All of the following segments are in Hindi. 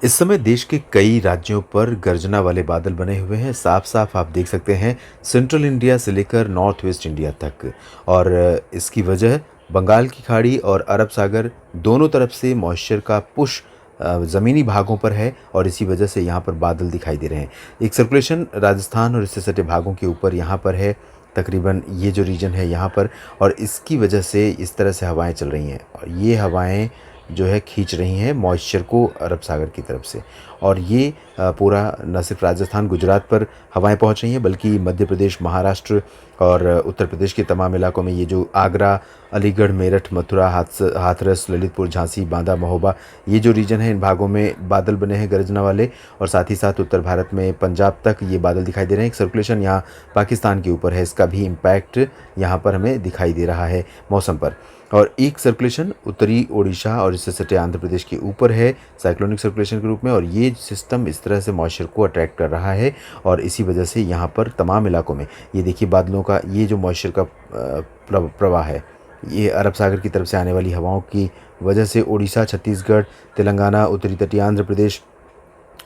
इस समय देश के कई राज्यों पर गर्जना वाले बादल बने हुए हैं। साफ साफ आप देख सकते हैं सेंट्रल इंडिया से लेकर नॉर्थ वेस्ट इंडिया तक। और इसकी वजह बंगाल की खाड़ी और अरब सागर दोनों तरफ से मॉइस्चर का पुश ज़मीनी भागों पर है और इसी वजह से यहाँ पर बादल दिखाई दे रहे हैं। एक सर्कुलेशन राजस्थान और इससे सटे भागों के ऊपर यहाँ पर है, तकरीबन ये जो रीजन है यहाँ पर, और इसकी वजह से इस तरह से हवाएं चल रही हैं और ये हवाएं जो है खींच रही हैं मॉइस्चर को अरब सागर की तरफ से। और ये पूरा न सिर्फ राजस्थान गुजरात पर हवाएं पहुंच रही हैं बल्कि मध्य प्रदेश, महाराष्ट्र और उत्तर प्रदेश के तमाम इलाकों में, ये जो आगरा, अलीगढ़, मेरठ, मथुरा, हाथरस, ललितपुर, झांसी, बांदा, महोबा, ये जो रीजन है इन भागों में बादल बने हैं गरजना वाले। और साथ ही साथ उत्तर भारत में पंजाब तक ये बादल दिखाई दे रहे हैं। एक सर्कुलेशन यहाँ पाकिस्तान के ऊपर है, इसका भी इम्पैक्ट यहाँ पर हमें दिखाई दे रहा है मौसम पर। और एक सर्कुलेशन उत्तरी ओडिशा और इससे सटे आंध्र प्रदेश के ऊपर है साइक्लोनिक सर्कुलेशन के रूप में, और ये सिस्टम इस तरह से मॉइस्चर को अट्रैक्ट कर रहा है और इसी वजह से यहाँ पर तमाम इलाकों में ये देखिए बादलों का ये जो मॉइस्चर का प्रवाह है, ये अरब सागर की तरफ से आने वाली हवाओं की वजह से उड़ीसा, छत्तीसगढ़, तेलंगाना, उत्तरी तटीय आंध्र प्रदेश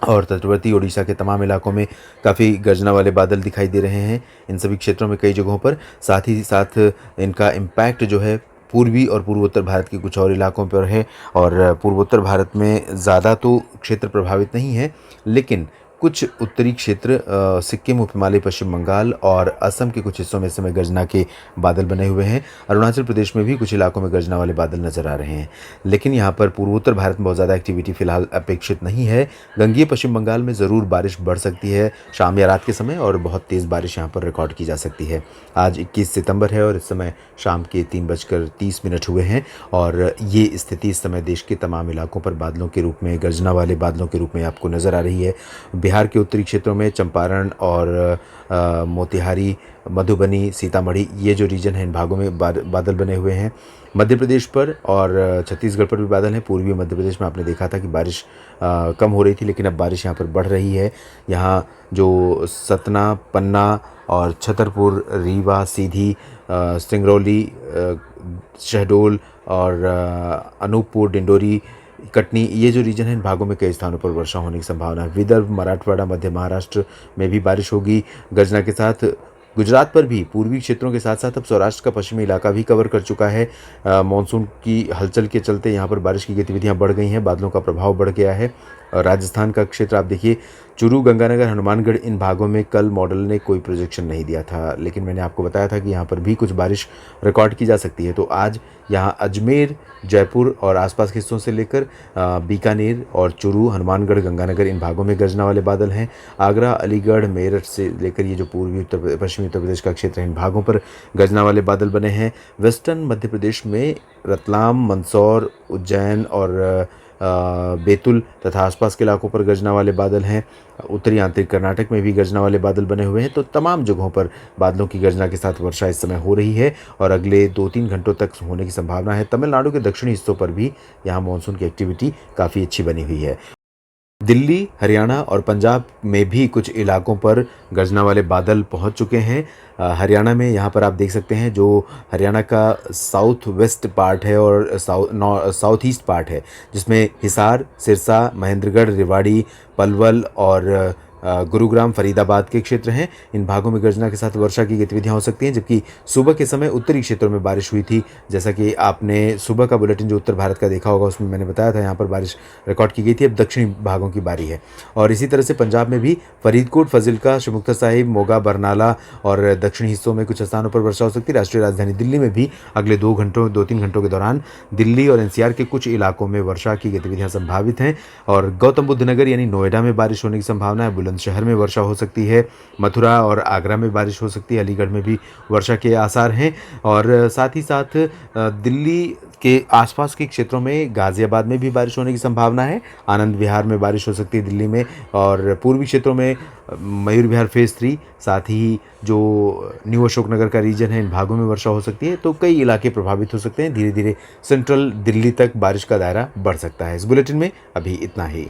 और तटवर्ती ओडिशा के तमाम इलाकों में काफ़ी गर्जना वाले बादल दिखाई दे रहे हैं इन सभी क्षेत्रों में कई जगहों पर। साथ ही साथ इनका इम्पैक्ट जो है पूर्वी और पूर्वोत्तर भारत के कुछ और इलाकों पर है। और पूर्वोत्तर भारत में ज़्यादा तो क्षेत्र प्रभावित नहीं है, लेकिन कुछ उत्तरी क्षेत्र सिक्किम, उप हिमालय, पश्चिम बंगाल और असम के कुछ हिस्सों में इस समय गर्जना के बादल बने हुए हैं। अरुणाचल प्रदेश में भी कुछ इलाकों में गर्जना वाले बादल नज़र आ रहे हैं, लेकिन यहाँ पर पूर्वोत्तर भारत में बहुत ज़्यादा एक्टिविटी फिलहाल अपेक्षित नहीं है। गंगीय पश्चिम बंगाल में ज़रूर बारिश बढ़ सकती है शाम या रात के समय, और बहुत तेज़ बारिश यहाँ पर रिकॉर्ड की जा सकती है। आज 21 सितंबर है और इस समय शाम के 3:30 हुए हैं और ये स्थिति इस समय देश के तमाम इलाकों पर बादलों के रूप में, गर्जना वाले बादलों के रूप में आपको नज़र आ रही है। बिहार के उत्तरी क्षेत्रों में चंपारण और मोतिहारी, मधुबनी, सीतामढ़ी, ये जो रीजन है इन भागों में बादल बने हुए हैं। मध्य प्रदेश पर और छत्तीसगढ़ पर भी बादल हैं। पूर्वी मध्य प्रदेश में आपने देखा था कि बारिश कम हो रही थी, लेकिन अब बारिश यहाँ पर बढ़ रही है। यहाँ जो सतना, पन्ना और छतरपुर, रीवा, सीधी, सिंगरौली, शहडोल और अनूपपुर, डिंडोरी, कटनी, ये जो रीजन है इन भागों में कई स्थानों पर वर्षा होने की संभावना है। विदर्भ, मराठवाड़ा, मध्य महाराष्ट्र में भी बारिश होगी गर्जना के साथ। गुजरात पर भी पूर्वी क्षेत्रों के साथ साथ अब सौराष्ट्र का पश्चिमी इलाका भी कवर कर चुका है। मानसून की हलचल के चलते यहाँ पर बारिश की गतिविधियाँ बढ़ गई हैं, बादलों का प्रभाव बढ़ गया है। और राजस्थान का क्षेत्र आप देखिए, चूरू, गंगानगर, हनुमानगढ़, इन भागों में कल मॉडल ने कोई प्रोजेक्शन नहीं दिया था, लेकिन मैंने आपको बताया था कि यहाँ पर भी कुछ बारिश रिकॉर्ड की जा सकती है। तो आज यहाँ अजमेर, जयपुर और आसपास के हिस्सों से लेकर बीकानेर और चूरू, हनुमानगढ़, गंगानगर, इन भागों में गर्जना वाले बादल हैं। आगरा, अलीगढ़, मेरठ से लेकर ये जो पूर्वी पश्चिमी उत्तर प्रदेश का क्षेत्र है इन भागों पर गर्जना वाले बादल बने हैं। वेस्टर्न मध्य प्रदेश में रतलाम, मंदसौर, उज्जैन और बैतूल तथा आसपास के इलाकों पर गर्जना वाले बादल हैं। उत्तरी आंतरिक कर्नाटक में भी गर्जना वाले बादल बने हुए हैं। तो तमाम जगहों पर बादलों की गर्जना के साथ वर्षा इस समय हो रही है और अगले 2-3 घंटों तक होने की संभावना है। तमिलनाडु के दक्षिणी हिस्सों पर भी यहाँ मानसून की एक्टिविटी काफ़ी अच्छी बनी हुई है। दिल्ली, हरियाणा और पंजाब में भी कुछ इलाकों पर गर्जना वाले बादल पहुंच चुके हैं। हरियाणा में यहाँ पर आप देख सकते हैं, जो हरियाणा का साउथ वेस्ट पार्ट है और साउथ ईस्ट पार्ट है, जिसमें हिसार, सिरसा, महेंद्रगढ़, रेवाड़ी, पलवल और गुरुग्राम, फरीदाबाद के क्षेत्र हैं। इन भागों में गर्जना के साथ वर्षा की गतिविधियां हो सकती हैं, जबकि सुबह के समय उत्तरी क्षेत्रों में बारिश हुई थी। जैसा कि आपने सुबह का बुलेटिन जो उत्तर भारत का देखा होगा उसमें मैंने बताया था यहाँ पर बारिश रिकॉर्ड की गई थी। अब दक्षिणी भागों की बारी है। और इसी तरह से पंजाब में भी फरीदकोट, फजिल्का, श्री मुक्तसर साहिब, मोगा, बरनाला और दक्षिणी हिस्सों में कुछ स्थानों पर वर्षा हो सकती है। राष्ट्रीय राजधानी दिल्ली में भी अगले 2-3 घंटों के दौरान दिल्ली और एनसीआर के कुछ इलाकों में वर्षा की गतिविधियां संभावित हैं। और गौतम बुद्ध नगर यानी नोएडा में बारिश होने की संभावना है। बुलंदशहर में वर्षा हो सकती है। मथुरा और आगरा में बारिश हो सकती है। अलीगढ़ में भी वर्षा के आसार हैं। और साथ ही साथ दिल्ली के आसपास के क्षेत्रों में गाज़ियाबाद में भी बारिश होने की संभावना है। आनंद विहार में बारिश हो सकती है दिल्ली में, और पूर्वी क्षेत्रों में मयूर विहार फेज़ 3, साथ ही जो न्यू अशोकनगर का रीजन है इन भागों में वर्षा हो सकती है। तो कई इलाके प्रभावित हो सकते हैं। धीरे धीरे सेंट्रल दिल्ली तक बारिश का दायरा बढ़ सकता है। इस बुलेटिन में अभी इतना ही।